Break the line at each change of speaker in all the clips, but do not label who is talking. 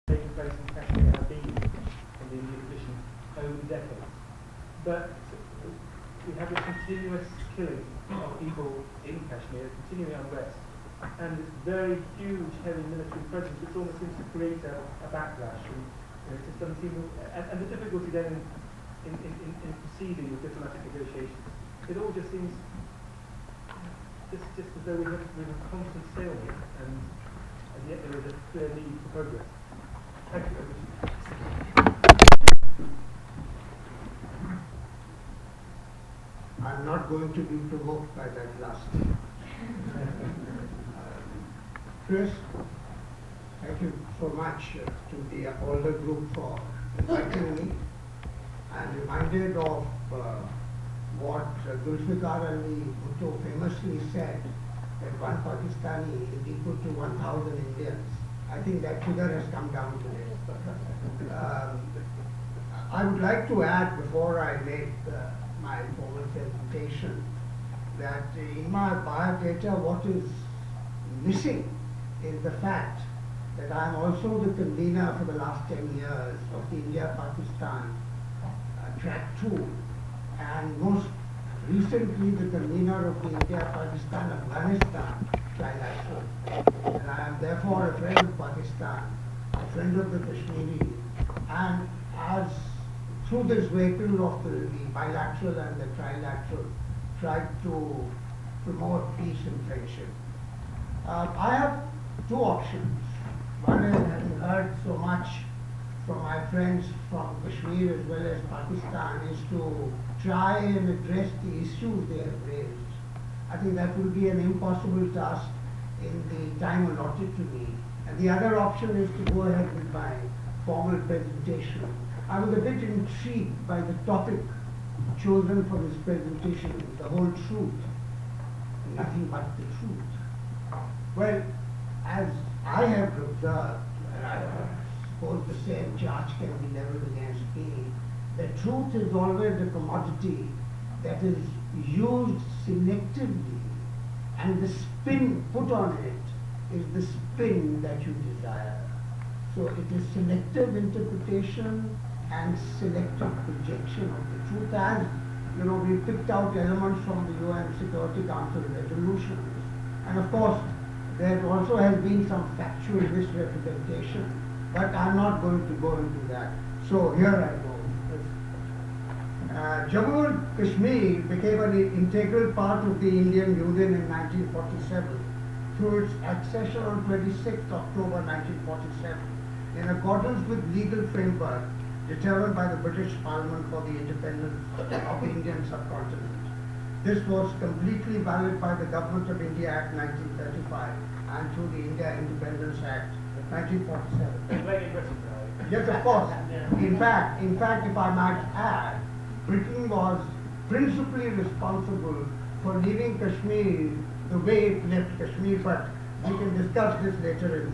taking place in Kashmir have been in the Indian tradition over decades. But we have a continuous killing of people in Kashmir, continuing unrest, and this very huge, heavy military presence, which almost seems to create a backlash. And, it just doesn't seem, and the difficulty then in proceeding with diplomatic negotiations. It all just seems just as though we're a constant stalemate, and yet there is a clear need for progress. Thank you very much.
I'm not going to be provoked by that last Chris, thank you so much to the older group for inviting me. I'm reminded of what Zulfikar Ali Bhutto famously said, that one Pakistani is equal to 1,000 Indians. I think that figure has come down today. I would like to add, before I make my formal presentation, that in my biodata what is missing is the fact that I am also the convener for the last 10 years of the India-Pakistan Track 2, and most recently the convener of the India-Pakistan-Afghanistan trilateral. And I am therefore a friend of Pakistan, a friend of the Kashmiri, and as through this vehicle of the bilateral and the trilateral, tried to promote peace and friendship. I have two options. One is, having heard so much from my friends from Kashmir as well as Pakistan, is to try and address the issues they have raised. I think that will be an impossible task in the time allotted to me. And the other option is to go ahead with my formal presentation. I was a bit intrigued by the topic chosen for this presentation, the whole truth, nothing but the truth. Well, as I have observed, and I suppose the same charge can be leveled against me, the truth is always a commodity that is used selectively, and the spin put on it is the spin that you desire. So it is selective interpretation and selective projection of the truth. As we picked out elements from the UN Security Council resolutions, and of course there also has been some factual misrepresentation, but I'm not going to go into that. So here I go. Jammu and Kashmir became an integral part of the Indian Union in 1947 through its accession on 26th October 1947 in accordance with legal framework determined by the British Parliament for the independence of the Indian subcontinent. This was completely valid by the Government of India Act 1935 and through the India Independence Act 1947. Yes, of course. In fact, if I might add, Britain was principally responsible for leaving Kashmir the way it left Kashmir, but we can discuss this later in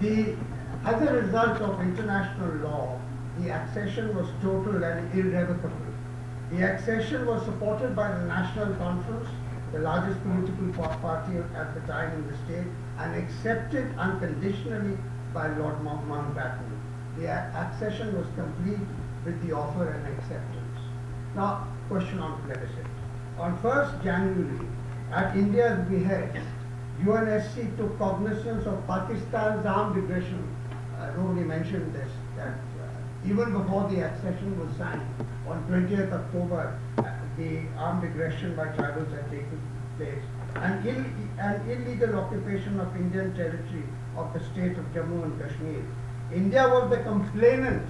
the evening. As a result of international law, the accession was total and irrevocable. The accession was supported by the National Conference, the largest political party at the time in the state, and accepted unconditionally by Lord Mountbatten. The accession was complete with the offer and acceptance. Now, question on plebiscite. On 1st January, at India's behest, UNSC took cognizance of Pakistan's armed aggression. Nobody mentioned this, that even before the accession was signed, on 20th October, the armed aggression by tribals had taken place. An illegal occupation of Indian territory of the state of Jammu and Kashmir. India was the complainant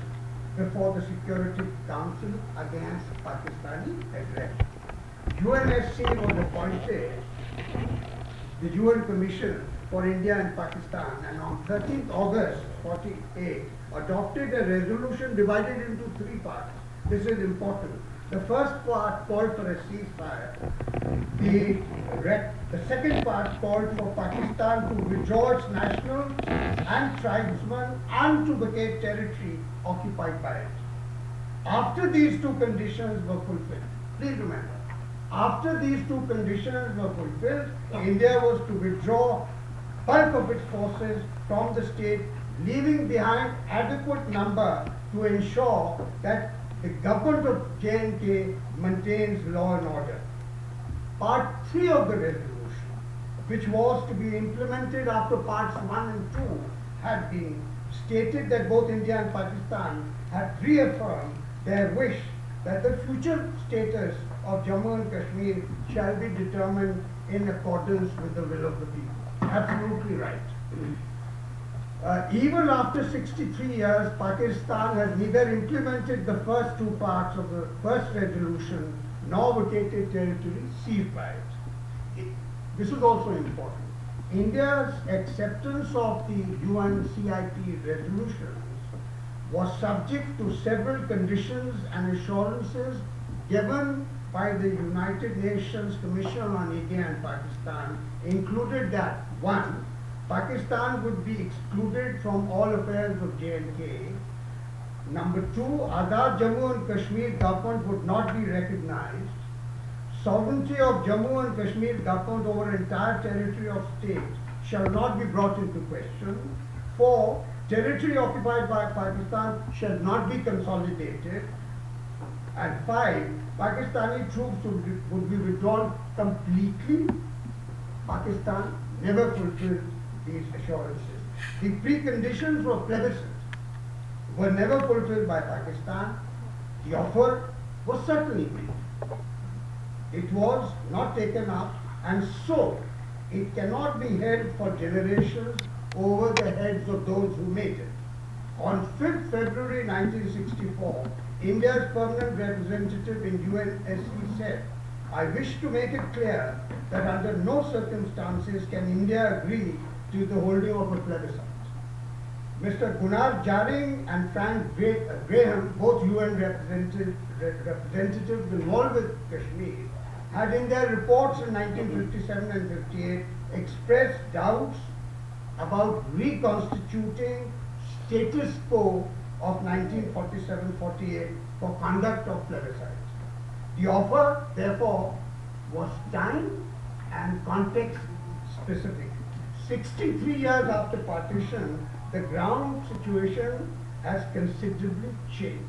before the Security Council against Pakistani aggression. UNSC was appointed the UN Commission for India and Pakistan, and on 13th August 48 adopted a resolution divided into three parts. This is important. The first part called for a ceasefire. The second part called for Pakistan to withdraw its nationals and tribesmen and to vacate territory occupied by it. After these two conditions were fulfilled, please remember, after these two conditions were fulfilled, India was to withdraw bulk of its forces from the state, leaving behind adequate number to ensure that the government of J&K maintains law and order. Part 3 of the resolution, which was to be implemented after parts 1 and 2 had been stated that both India and Pakistan had reaffirmed their wish that the future status of Jammu and Kashmir shall be determined in accordance with the will of the people. Absolutely right. Even after 63 years, Pakistan has neither implemented the first two parts of the first resolution nor vacated territory seized by it. This is also important. India's acceptance of the UNCIP resolutions was subject to several conditions and assurances given by the United Nations Commission on India and Pakistan, included that 1. Pakistan would be excluded from all affairs of J&K. Number 2, Azad Jammu and Kashmir government would not be recognized. Sovereignty of Jammu and Kashmir government over entire territory of state shall not be brought into question. 4, territory occupied by Pakistan shall not be consolidated. And 5, Pakistani troops would be withdrawn completely. Pakistan never fulfilled these assurances. The preconditions for plebiscite were never fulfilled by Pakistan. The offer was certainly made. It was not taken up, and so it cannot be held for generations over the heads of those who made it. On 5th February 1964, India's permanent representative in UNSC said, "I wish to make it clear that under no circumstances can India agree to the holding of a plebiscite." Mr. Gunnar Jaring and Frank Graham, both UN representatives involved with Kashmir, had in their reports in 1957 and 58 expressed doubts about reconstituting status quo of 1947-48 for conduct of plebiscite. The offer, therefore, was time and context specific. 63 years after partition, the ground situation has considerably changed.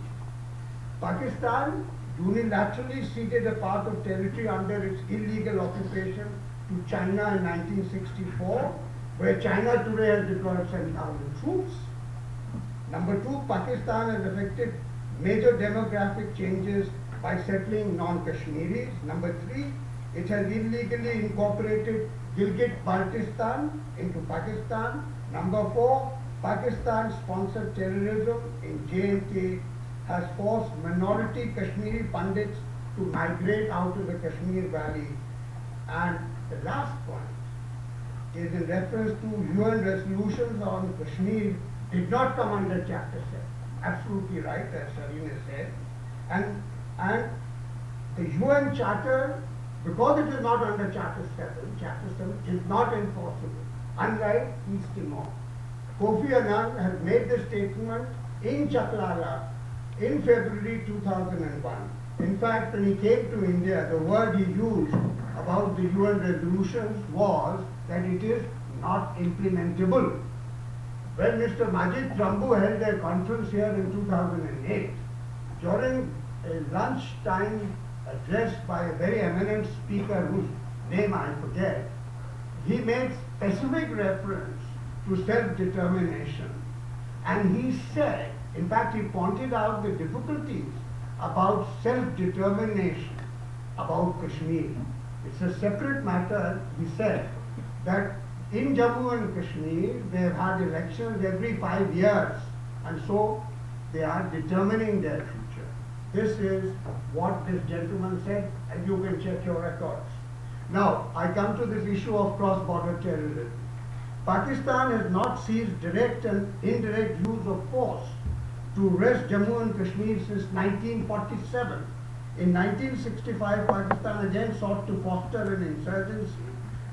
Pakistan unilaterally ceded a part of territory under its illegal occupation to China in 1964, where China today has deployed 7,000 troops. Number 2, Pakistan has effected major demographic changes by settling non-Kashmiris. Number 3, it has illegally incorporated Gilgit-Baltistan into Pakistan. Number 4, Pakistan-sponsored terrorism in J&K has forced minority Kashmiri Pandits to migrate out of the Kashmir Valley. And the last point is in reference to UN resolutions on Kashmir did not come under Chapter 7. Absolutely right, as Sareen has said. And the UN Charter, because it is not under Chapter 7, Chapter 7 is not enforceable, unlike East Timor. Kofi Annan has made the statement in Chaklala in February 2001. In fact, when he came to India, the word he used about the UN resolutions was that it is not implementable. When Mr. Majid Jambu held a conference here in 2008, during a lunchtime address by a very eminent speaker whose name I forget, he made specific reference to self-determination. And he said, in fact, he pointed out the difficulties about self-determination about Kashmir. It's a separate matter. He said that in Jammu and Kashmir, they have had elections every 5 years, and so they are determining their future. This is what this gentleman said, and you can check your records. Now, I come to this issue of cross-border terrorism. Pakistan has not seized direct and indirect use of force to wrest Jammu and Kashmir since 1947. In 1965, Pakistan again sought to foster an insurgency,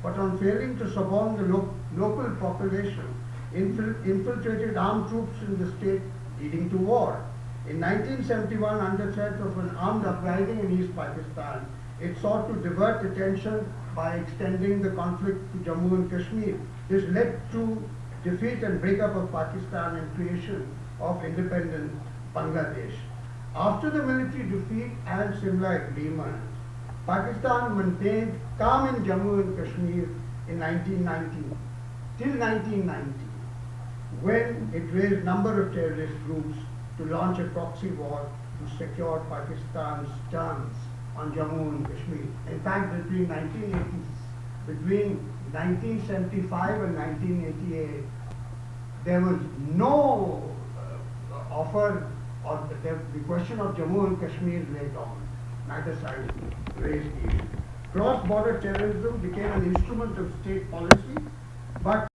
but on failing to suborn the local population, infiltrated armed troops in the state, leading to war. In 1971, under threat of an armed uprising in East Pakistan, it sought to divert attention by extending the conflict to Jammu and Kashmir. This led to defeat and breakup of Pakistan and creation of independent Bangladesh. After the military defeat and Simla Agreement, Pakistan maintained calm in Jammu and Kashmir in 1990 till 1990, when it raised number of terrorist groups to launch a proxy war to secure Pakistan's terms on Jammu and Kashmir. In fact, between 1975 and 1988, there was no offer, or the question of Jammu and Kashmir laid on. Neither side raised the issue. Cross-border terrorism became an instrument of state policy, but